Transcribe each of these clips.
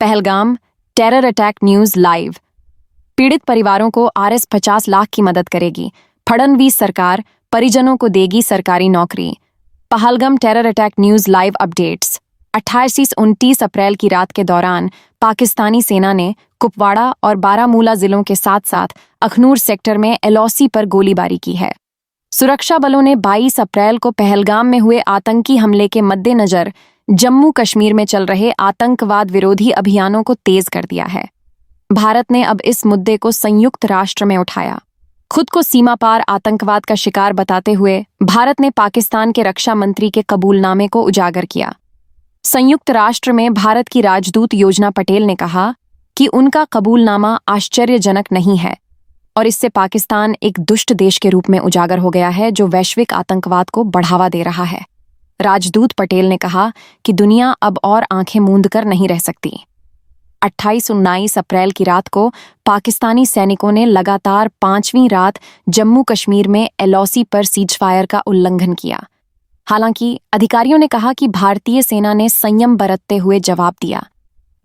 Pahalgam terror attack news live. पीड़ित परिवारों को आरएस 50 लाख की मदद करेगी। फडणवीस सरकार परिजनों को देगी सरकारी नौकरी। Pahalgam terror attack news live updates. 28-29 अप्रैल की रात के दौरान पाकिस्तानी सेना ने कुपवाड़ा और बारामूला जिलों के साथ साथ अखनूर सेक्टर में एलओसी पर गोलीबारी की है। सुरक्षा बलों ने 22 अप्रैल को पहलगाम में हुए आतंकी हमले के मद्देनजर जम्मू कश्मीर में चल रहे आतंकवाद विरोधी अभियानों को तेज कर दिया है। भारत ने अब इस मुद्दे को संयुक्त राष्ट्र में उठाया। खुद को सीमा पार आतंकवाद का शिकार बताते हुए भारत ने पाकिस्तान के रक्षा मंत्री के कबूलनामे को उजागर किया। संयुक्त राष्ट्र में भारत की राजदूत योजना पटेल ने कहा कि उनका कबूलनामा आश्चर्यजनक नहीं है और इससे पाकिस्तान एक दुष्ट देश के रूप में उजागर हो गया है जो वैश्विक आतंकवाद को बढ़ावा दे रहा है। राजदूत पटेल ने कहा कि दुनिया अब और आंखें मूंद कर नहीं रह सकती। 28-19 अप्रैल की रात को पाकिस्तानी सैनिकों ने लगातार 5वीं रात जम्मू कश्मीर में एलओसी पर सीजफायर का उल्लंघन किया। हालांकि अधिकारियों ने कहा कि भारतीय सेना ने संयम बरतते हुए जवाब दिया।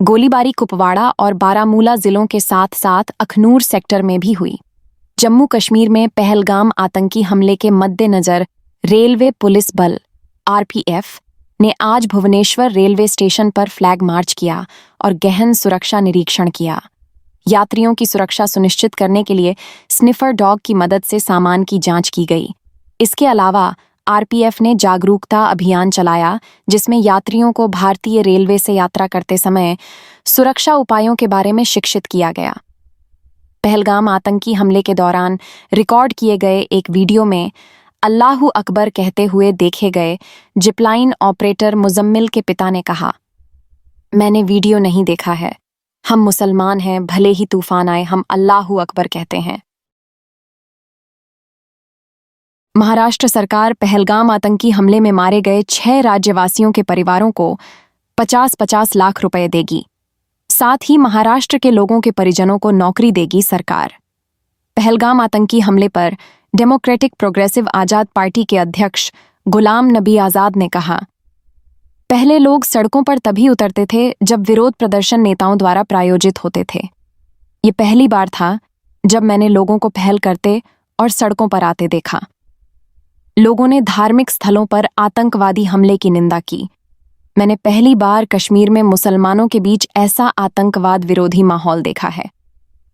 गोलीबारी कुपवाड़ा और बारामूला जिलों के साथ साथ अखनूर सेक्टर में भी हुई। जम्मू कश्मीर में पहलगाम आतंकी हमले के मद्देनजर रेलवे पुलिस बल आरपीएफ ने आज भुवनेश्वर रेलवे स्टेशन पर फ्लैग मार्च किया और गहन सुरक्षा निरीक्षण किया। यात्रियों की सुरक्षा सुनिश्चित करने के लिए स्निफर डॉग की मदद से सामान की जांच की गई। इसके अलावा आरपीएफ ने जागरूकता अभियान चलाया जिसमें यात्रियों को भारतीय रेलवे से यात्रा करते समय सुरक्षा उपायों के बारे में शिक्षित किया गया। पहलगाम आतंकी हमले के दौरान रिकॉर्ड किए गए एक वीडियो में अल्लाहू अकबर कहते हुए देखे गए जिपलाइन ऑपरेटर मुजम्मिल के पिता ने कहा, मैंने वीडियो नहीं देखा है, हम मुसलमान हैं, भले ही तूफान आए हम अल्लाहू अकबर कहते हैं। महाराष्ट्र सरकार पहलगाम आतंकी हमले में मारे गए 6 राज्यवासियों के परिवारों को 50-50 लाख रुपए देगी। साथ ही महाराष्ट्र के लोगों के परिजनों को नौकरी देगी सरकार। पहलगाम आतंकी हमले पर डेमोक्रेटिक प्रोग्रेसिव आजाद पार्टी के अध्यक्ष गुलाम नबी आजाद ने कहा, पहले लोग सड़कों पर तभी उतरते थे जब विरोध प्रदर्शन नेताओं द्वारा प्रायोजित होते थे। ये पहली बार था जब मैंने लोगों को पहल करते और सड़कों पर आते देखा। लोगों ने धार्मिक स्थलों पर आतंकवादी हमले की निंदा की। मैंने पहली बार कश्मीर में मुसलमानों के बीच ऐसा आतंकवाद विरोधी माहौल देखा है।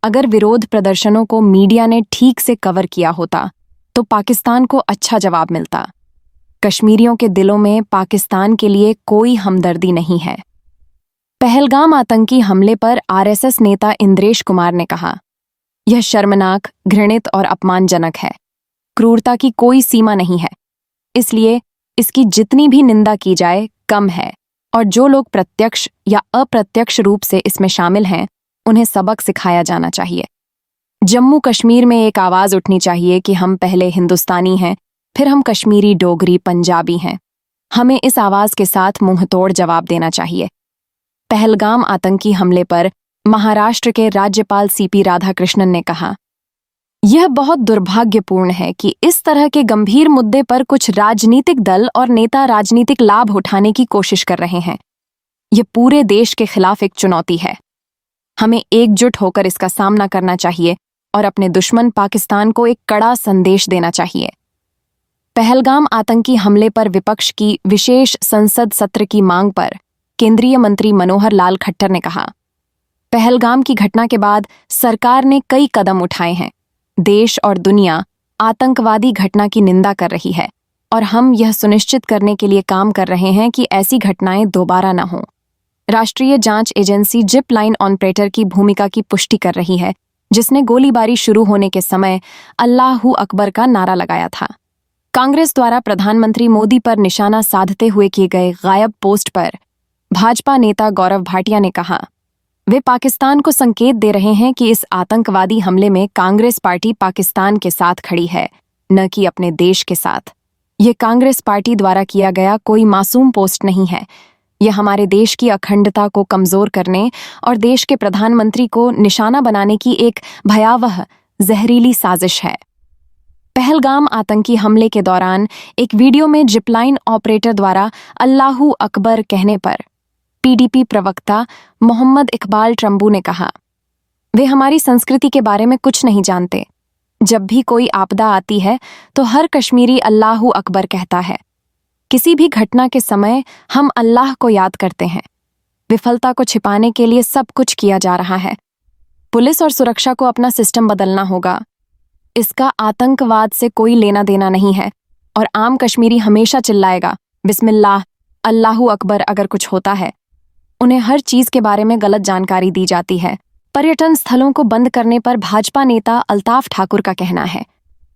अगर विरोध प्रदर्शनों को मीडिया ने ठीक से कवर किया होता तो पाकिस्तान को अच्छा जवाब मिलता। कश्मीरियों के दिलों में पाकिस्तान के लिए कोई हमदर्दी नहीं है। पहलगाम आतंकी हमले पर आरएसएस नेता इंद्रेश कुमार ने कहा, यह शर्मनाक, घृणित और अपमानजनक है। क्रूरता की कोई सीमा नहीं है, इसलिए इसकी जितनी भी निंदा की जाए कम है और जो लोग प्रत्यक्ष या अप्रत्यक्ष रूप से इसमें शामिल हैं उन्हें सबक सिखाया जाना चाहिए। जम्मू कश्मीर में एक आवाज उठनी चाहिए कि हम पहले हिंदुस्तानी हैं, फिर हम कश्मीरी, डोगरी, पंजाबी हैं। हमें इस आवाज के साथ मुंहतोड़ जवाब देना चाहिए। पहलगाम आतंकी हमले पर महाराष्ट्र के राज्यपाल सीपी राधाकृष्णन ने कहा, यह बहुत दुर्भाग्यपूर्ण है कि इस तरह के गंभीर मुद्दे पर कुछ राजनीतिक दल और नेता राजनीतिक लाभ उठाने की कोशिश कर रहे हैं। यह पूरे देश के खिलाफ एक चुनौती है। हमें एकजुट होकर इसका सामना करना चाहिए और अपने दुश्मन पाकिस्तान को एक कड़ा संदेश देना चाहिए। पहलगाम आतंकी हमले पर विपक्ष की विशेष संसद सत्र की मांग पर केंद्रीय मंत्री मनोहर लाल खट्टर ने कहा, पहलगाम की घटना के बाद सरकार ने कई कदम उठाए हैं। देश और दुनिया आतंकवादी घटना की निंदा कर रही है और हम यह सुनिश्चित करने के लिए काम कर रहे हैं कि ऐसी घटनाएं दोबारा न हों। राष्ट्रीय जांच एजेंसी जिप लाइन ऑपरेटर की भूमिका की पुष्टि कर रही है, जिसने गोलीबारी शुरू होने के समय अल्लाहू अकबर का नारा लगाया था। कांग्रेस द्वारा प्रधानमंत्री मोदी पर निशाना साधते हुए किए गए गायब पोस्ट पर भाजपा नेता गौरव भाटिया ने कहा, वे पाकिस्तान को संकेत दे रहे हैं कि इस आतंकवादी हमले में कांग्रेस पार्टी पाकिस्तान के साथ खड़ी है, न कि अपने देश के साथ। ये कांग्रेस पार्टी द्वारा किया गया कोई मासूम पोस्ट नहीं है। यह हमारे देश की अखंडता को कमजोर करने और देश के प्रधानमंत्री को निशाना बनाने की एक भयावह, जहरीली साजिश है। पहलगाम आतंकी हमले के दौरान एक वीडियो में जिपलाइन ऑपरेटर द्वारा अल्लाहू अकबर कहने पर पीडीपी प्रवक्ता मोहम्मद इकबाल ट्रम्बू ने कहा, वे हमारी संस्कृति के बारे में कुछ नहीं जानते। जब भी कोई आपदा आती है तो हर कश्मीरी अल्लाहू अकबर कहता है। किसी भी घटना के समय हम अल्लाह को याद करते हैं। विफलता को छिपाने के लिए सब कुछ किया जा रहा है। पुलिस और सुरक्षा को अपना सिस्टम बदलना होगा। इसका आतंकवाद से कोई लेना देना नहीं है। और आम कश्मीरी हमेशा चिल्लाएगा, बिस्मिल्लाह, अल्लाहू अकबर अगर कुछ होता है। उन्हें हर चीज के बारे में गलत जानकारी दी जाती है। पर्यटन स्थलों को बंद करने पर भाजपा नेता अल्ताफ ठाकुर का कहना है,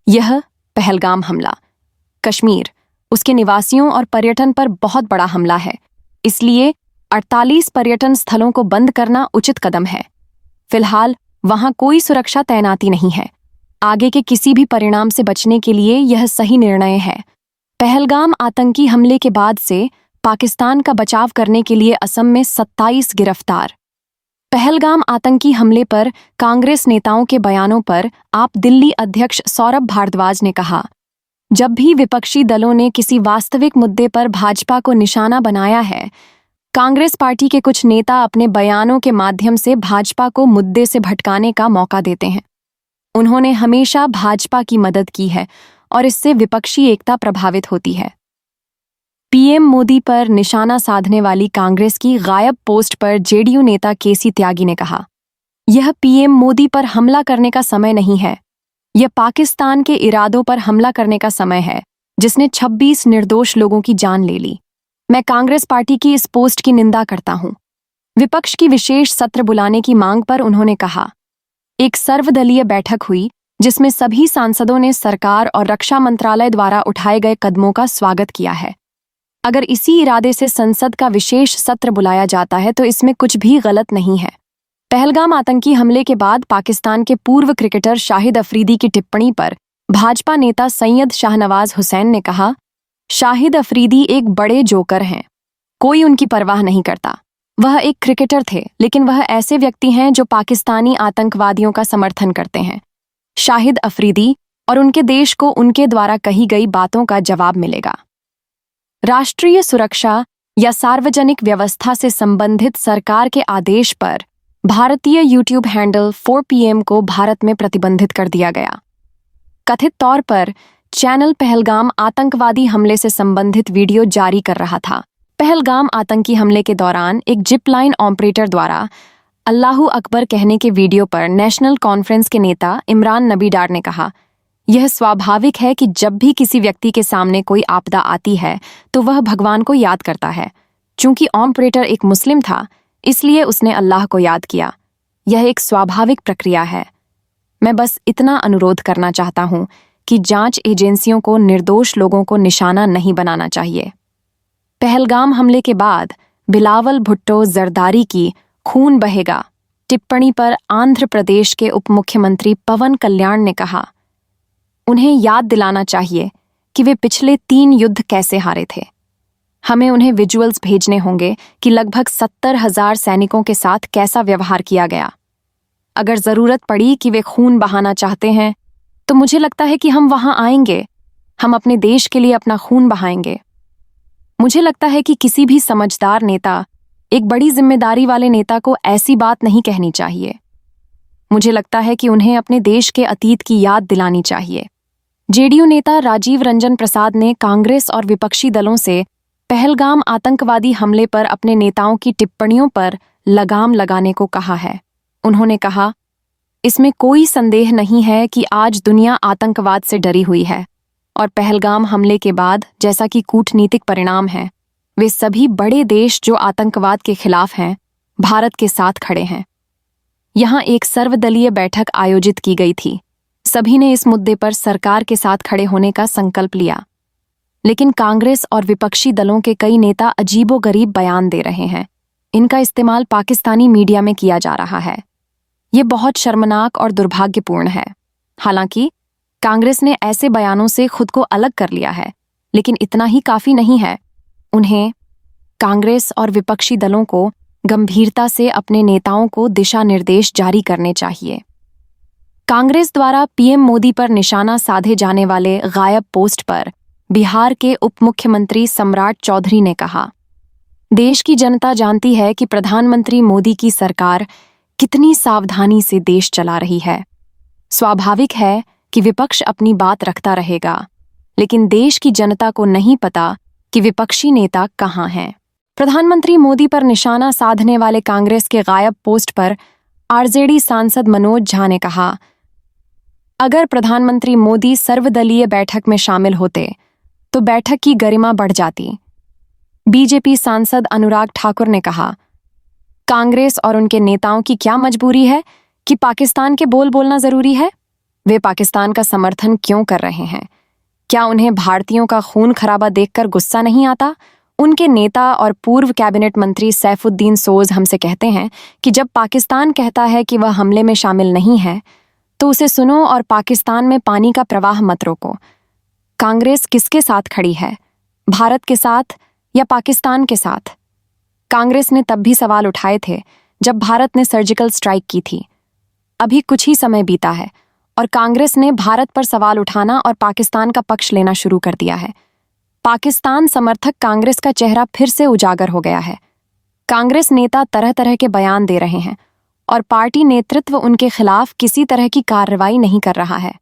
यह पहलगाम हमला कश्मीर, उसके निवासियों और पर्यटन पर बहुत बड़ा हमला है। इसलिए 48 पर्यटन स्थलों को बंद करना उचित कदम है। फिलहाल वहां कोई सुरक्षा तैनाती नहीं है। आगे के किसी भी परिणाम से बचने के लिए यह सही निर्णय है। पहलगाम आतंकी हमले के बाद से पाकिस्तान का बचाव करने के लिए असम में 27 गिरफ्तार। पहलगाम आतंकी हमले पर कांग्रेस नेताओं के बयानों पर आप दिल्ली अध्यक्ष सौरभ भारद्वाज ने कहा, जब भी विपक्षी दलों ने किसी वास्तविक मुद्दे पर भाजपा को निशाना बनाया है, कांग्रेस पार्टी के कुछ नेता अपने बयानों के माध्यम से भाजपा को मुद्दे से भटकाने का मौका देते हैं। उन्होंने हमेशा भाजपा की मदद की है और इससे विपक्षी एकता प्रभावित होती है। पीएम मोदी पर निशाना साधने वाली कांग्रेस की गायब पोस्ट पर जेडीयू नेता केसी त्यागी ने कहा, यह पीएम मोदी पर हमला करने का समय नहीं है। यह पाकिस्तान के इरादों पर हमला करने का समय है, जिसने 26 निर्दोष लोगों की जान ले ली। मैं कांग्रेस पार्टी की इस पोस्ट की निंदा करता हूं। विपक्ष की विशेष सत्र बुलाने की मांग पर उन्होंने कहा, एक सर्वदलीय बैठक हुई जिसमें सभी सांसदों ने सरकार और रक्षा मंत्रालय द्वारा उठाए गए कदमों का स्वागत किया है। अगर इसी इरादे से संसद का विशेष सत्र बुलाया जाता है तो इसमें कुछ भी गलत नहीं है। पहलगाम आतंकी हमले के बाद पाकिस्तान के पूर्व क्रिकेटर शाहिद अफरीदी की टिप्पणी पर भाजपा नेता सैयद शाहनवाज हुसैन ने कहा, शाहिद अफरीदी एक बड़े जोकर हैं। कोई उनकी परवाह नहीं करता। वह एक क्रिकेटर थे, लेकिन वह ऐसे व्यक्ति हैं जो पाकिस्तानी आतंकवादियों का समर्थन करते हैं। शाहिद अफरीदी और उनके देश को उनके द्वारा कही गई बातों का जवाब मिलेगा। राष्ट्रीय सुरक्षा या सार्वजनिक व्यवस्था से संबंधित सरकार के आदेश पर भारतीय यूट्यूब हैंडल 4PM को भारत में प्रतिबंधित कर दिया गया। कथित तौर पर चैनल पहलगाम आतंकवादी हमले से संबंधित वीडियो जारी कर रहा था। पहलगाम आतंकी हमले के दौरान एक जिप लाइन ऑपरेटर द्वारा अल्लाहू अकबर कहने के वीडियो पर नेशनल कॉन्फ्रेंस के नेता इमरान नबी डार ने कहा, यह स्वाभाविक है कि जब भी किसी व्यक्ति के सामने कोई आपदा आती है तो वह भगवान को याद करता है। चूंकि ऑपरेटर एक मुस्लिम था, इसलिए उसने अल्लाह को याद किया। यह एक स्वाभाविक प्रक्रिया है। मैं बस इतना अनुरोध करना चाहता हूं कि जांच एजेंसियों को निर्दोष लोगों को निशाना नहीं बनाना चाहिए। पहलगाम हमले के बाद बिलावल भुट्टो जरदारी की खून बहेगा टिप्पणी पर आंध्र प्रदेश के उप मुख्यमंत्री पवन कल्याण ने कहा, उन्हें याद दिलाना चाहिए कि वे पिछले 3 युद्ध कैसे हारे थे। हमें उन्हें विजुअल्स भेजने होंगे कि लगभग 70,000 सैनिकों के साथ कैसा व्यवहार किया गया। अगर जरूरत पड़ी कि वे खून बहाना चाहते हैं तो मुझे लगता है कि हम वहां आएंगे। हम अपने देश के लिए अपना खून बहाएंगे। मुझे लगता है कि किसी भी समझदार नेता, एक बड़ी जिम्मेदारी वाले नेता को ऐसी बात नहीं कहनी चाहिए। मुझे लगता है कि उन्हें अपने देश के अतीत की याद दिलानी चाहिए। जेडीयू नेता राजीव रंजन प्रसाद ने कांग्रेस और विपक्षी दलों से पहलगाम आतंकवादी हमले पर अपने नेताओं की टिप्पणियों पर लगाम लगाने को कहा है। उन्होंने कहा, इसमें कोई संदेह नहीं है कि आज दुनिया आतंकवाद से डरी हुई है और पहलगाम हमले के बाद जैसा कि कूटनीतिक परिणाम है, वे सभी बड़े देश जो आतंकवाद के खिलाफ हैं, भारत के साथ खड़े हैं। यहां एक सर्वदलीय बैठक आयोजित की गई थी। सभी ने इस मुद्दे पर सरकार के साथ खड़े होने का संकल्प लिया, लेकिन कांग्रेस और विपक्षी दलों के कई नेता अजीबोगरीब बयान दे रहे हैं। इनका इस्तेमाल पाकिस्तानी मीडिया में किया जा रहा है। ये बहुत शर्मनाक और दुर्भाग्यपूर्ण है। हालांकि कांग्रेस ने ऐसे बयानों से खुद को अलग कर लिया है, लेकिन इतना ही काफी नहीं है। उन्हें, कांग्रेस और विपक्षी दलों को गंभीरता से अपने नेताओं को दिशा निर्देश जारी करने चाहिए। कांग्रेस द्वारा पीएम मोदी पर निशाना साधे जाने वाले गायब पोस्ट पर बिहार के उप मुख्यमंत्री सम्राट चौधरी ने कहा, देश की जनता जानती है कि प्रधानमंत्री मोदी की सरकार कितनी सावधानी से देश चला रही है। स्वाभाविक है कि विपक्ष अपनी बात रखता रहेगा, लेकिन देश की जनता को नहीं पता कि विपक्षी नेता कहाँ हैं। प्रधानमंत्री मोदी पर निशाना साधने वाले कांग्रेस के गायब पोस्ट पर आरजेडी सांसद मनोज झा ने कहा, अगर प्रधानमंत्री मोदी सर्वदलीय बैठक में शामिल होते तो बैठक की गरिमा बढ़ जाती। बीजेपी सांसद अनुराग ठाकुर ने कहा, कांग्रेस और उनके नेताओं की क्या मजबूरी है कि पाकिस्तान के बोल बोलना जरूरी है? वे पाकिस्तान का समर्थन क्यों कर रहे हैं? क्या उन्हें भारतीयों का खून खराबा देखकर गुस्सा नहीं आता? उनके नेता और पूर्व कैबिनेट मंत्री सैफुद्दीन सोज हमसे कहते हैं कि जब पाकिस्तान कहता है कि वह हमले में शामिल नहीं है, तो उसे सुनो और पाकिस्तान में पानी का प्रवाह मत रोको। कांग्रेस किसके साथ खड़ी है, भारत के साथ या पाकिस्तान के साथ? कांग्रेस ने तब भी सवाल उठाए थे जब भारत ने सर्जिकल स्ट्राइक की थी। अभी कुछ ही समय बीता है और कांग्रेस ने भारत पर सवाल उठाना और पाकिस्तान का पक्ष लेना शुरू कर दिया है। पाकिस्तान समर्थक कांग्रेस का चेहरा फिर से उजागर हो गया है। कांग्रेस नेता तरह तरह के बयान दे रहे हैं और पार्टी नेतृत्व उनके खिलाफ किसी तरह की कार्रवाई नहीं कर रहा है।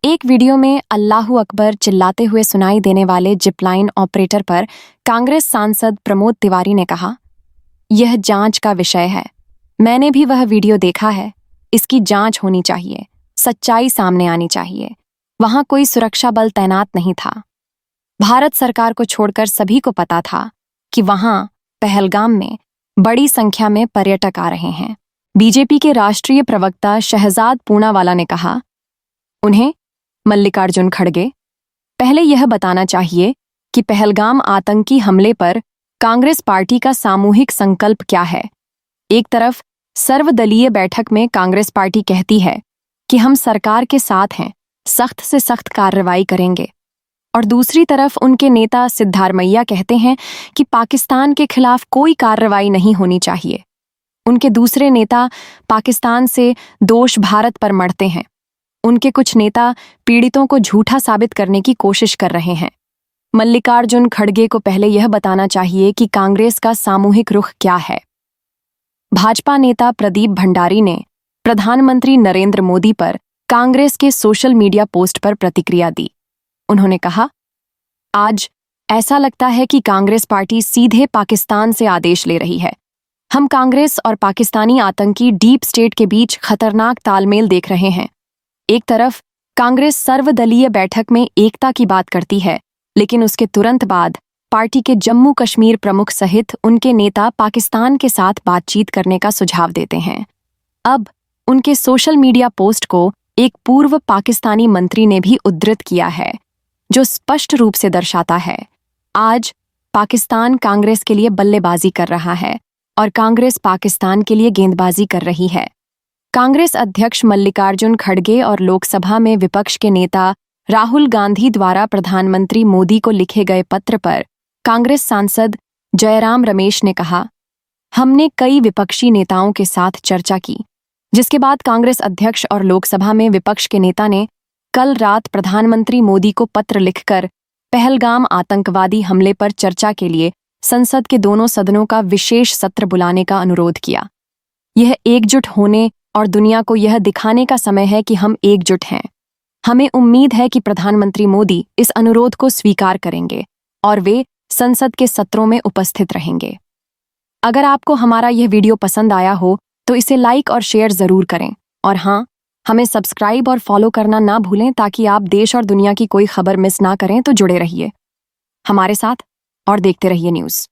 एक वीडियो में अल्लाहू अकबर चिल्लाते हुए सुनाई देने वाले जिपलाइन ऑपरेटर पर कांग्रेस सांसद प्रमोद तिवारी ने कहा, यह जांच का विषय है। मैंने भी वह वीडियो देखा है। इसकी जांच होनी चाहिए, सच्चाई सामने आनी चाहिए। वहां कोई सुरक्षा बल तैनात नहीं था। भारत सरकार को छोड़कर सभी को पता था कि वहां पहलगाम में बड़ी संख्या में पर्यटक आ रहे हैं। बीजेपी के राष्ट्रीय प्रवक्ता शहजाद पूनावाला ने कहा, उन्हें मल्लिकार्जुन खड़गे पहले यह बताना चाहिए कि पहलगाम आतंकी हमले पर कांग्रेस पार्टी का सामूहिक संकल्प क्या है। एक तरफ सर्वदलीय बैठक में कांग्रेस पार्टी कहती है कि हम सरकार के साथ हैं, सख्त से सख्त कार्रवाई करेंगे, और दूसरी तरफ उनके नेता सिद्धारमैया कहते हैं कि पाकिस्तान के खिलाफ कोई कार्रवाई नहीं होनी चाहिए। उनके दूसरे नेता पाकिस्तान से दोष भारत पर मढ़ते हैं। उनके कुछ नेता पीड़ितों को झूठा साबित करने की कोशिश कर रहे हैं। मल्लिकार्जुन खड़गे को पहले यह बताना चाहिए कि कांग्रेस का सामूहिक रुख क्या है। भाजपा नेता प्रदीप भंडारी ने प्रधानमंत्री नरेंद्र मोदी पर कांग्रेस के सोशल मीडिया पोस्ट पर प्रतिक्रिया दी। उन्होंने कहा, आज ऐसा लगता है कि कांग्रेस पार्टी सीधे पाकिस्तान से आदेश ले रही है। हम कांग्रेस और पाकिस्तानी आतंकी डीप स्टेट के बीच खतरनाक तालमेल देख रहे हैं। एक तरफ कांग्रेस सर्वदलीय बैठक में एकता की बात करती है, लेकिन उसके तुरंत बाद पार्टी के जम्मू कश्मीर प्रमुख सहित उनके नेता पाकिस्तान के साथ बातचीत करने का सुझाव देते हैं। अब उनके सोशल मीडिया पोस्ट को एक पूर्व पाकिस्तानी मंत्री ने भी उद्धृत किया है, जो स्पष्ट रूप से दर्शाता है, आज पाकिस्तान कांग्रेस के लिए बल्लेबाजी कर रहा है और कांग्रेस पाकिस्तान के लिए गेंदबाजी कर रही है। कांग्रेस अध्यक्ष मल्लिकार्जुन खड़गे और लोकसभा में विपक्ष के नेता राहुल गांधी द्वारा प्रधानमंत्री मोदी को लिखे गए पत्र पर कांग्रेस सांसद जयराम रमेश ने कहा, हमने कई विपक्षी नेताओं के साथ चर्चा की, जिसके बाद कांग्रेस अध्यक्ष और लोकसभा में विपक्ष के नेता ने कल रात प्रधानमंत्री मोदी को पत्र लिखकर पहलगाम आतंकवादी हमले पर चर्चा के लिए संसद के दोनों सदनों का विशेष सत्र बुलाने का अनुरोध किया। यह एकजुट होने और दुनिया को यह दिखाने का समय है कि हम एकजुट हैं। हमें उम्मीद है कि प्रधानमंत्री मोदी इस अनुरोध को स्वीकार करेंगे और वे संसद के सत्रों में उपस्थित रहेंगे। अगर आपको हमारा यह वीडियो पसंद आया हो तो इसे लाइक और शेयर जरूर करें, और हाँ, हमें सब्सक्राइब और फॉलो करना ना भूलें ताकि आप देश और दुनिया की कोई खबर मिस ना करें। तो जुड़े रहिए हमारे साथ और देखते रहिए न्यूज़।